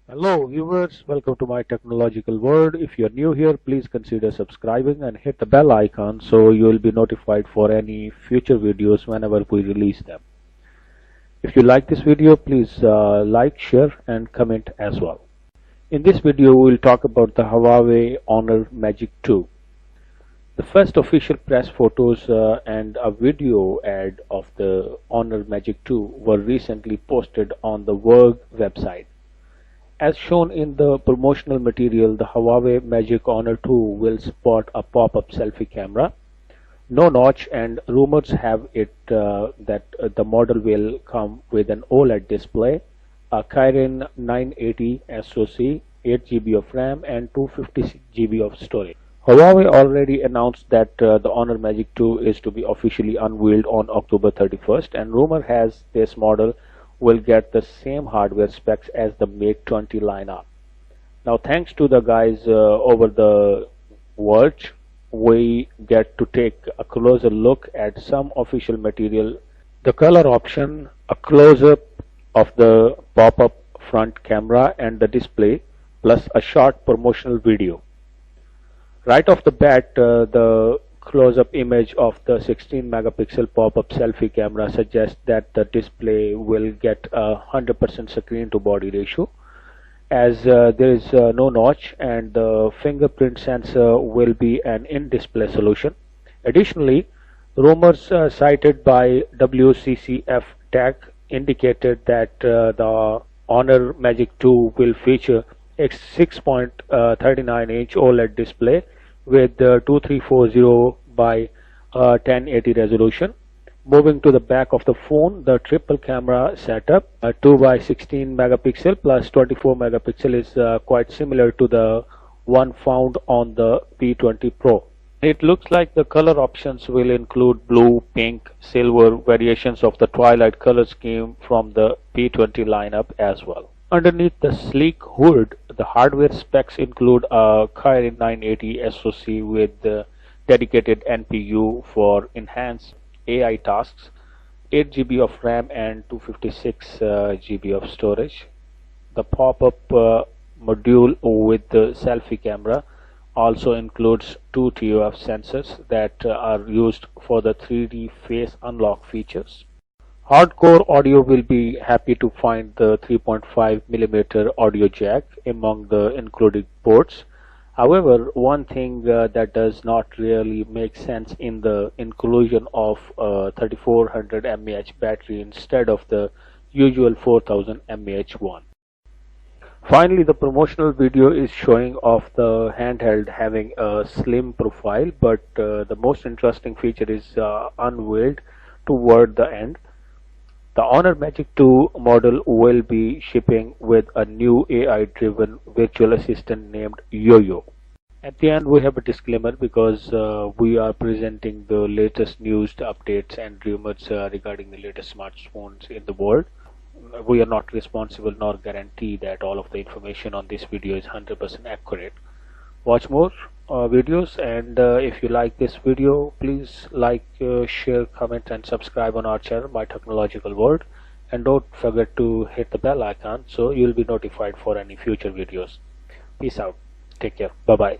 Hello viewers, welcome to my technological world. If you're new here, please consider subscribing and hit the bell icon so you will be notified for any future videos whenever we release them. If you like this video, please like, share and comment as well. In this video, we will talk about the Huawei Honor Magic 2. The first official press photos and a video ad of the Honor Magic 2 were recently posted on the Verge website. As shown in the promotional material, the Huawei Magic Honor 2 will support a pop-up selfie camera, no notch, and rumors have it that the model will come with an OLED display, a Kirin 980 SoC, 8GB of RAM and 256GB of storage. Huawei already announced that the Honor Magic 2 is to be officially unveiled on October 31st, and rumor has this model will get the same hardware specs as the Mate 20 lineup. Now, thanks to the guys over the Verge, we get to take a closer look at some official material, the color option, a close-up of the pop-up front camera and the display, plus a short promotional video. Right off the bat, the close-up image of the 16 megapixel pop-up selfie camera suggests that the display will get a 100% screen to body ratio, as there is no notch, and the fingerprint sensor will be an in-display solution. Additionally, rumors cited by WCCF Tech indicated that the Honor Magic 2 will feature a 6.39-inch OLED display with 2340 by 1080 resolution. Moving to the back of the phone, the triple camera setup, 2 by 16 megapixel plus 24 megapixel is quite similar to the one found on the P20 Pro. It looks like the color options will include blue, pink, silver variations of the twilight color scheme from the P20 lineup as well. Underneath the sleek hood, the hardware specs include a Kirin 980 SoC with dedicated NPU for enhanced AI tasks, 8GB of RAM and 256GB of storage. The pop-up module with the selfie camera also includes two ToF sensors that are used for the 3D face unlock features. Hardcore audio will be happy to find the 3.5mm audio jack among the included ports. However, one thing that does not really make sense in the inclusion of a 3400 mAh battery instead of the usual 4000 mAh one. Finally, the promotional video is showing off the handheld having a slim profile, but the most interesting feature is unveiled toward the end. The Honor Magic 2 model will be shipping with a new AI-driven virtual assistant named Yo-Yo. At the end, we have a disclaimer because we are presenting the latest news, updates and rumors regarding the latest smartphones in the world. We are not responsible nor guarantee that all of the information on this video is 100% accurate. Watch more videos, and if you like this video, please like, share, comment and subscribe on our channel, My Technological World, and don't forget to hit the bell icon so you'll be notified for any future videos. Peace out, take care, bye bye.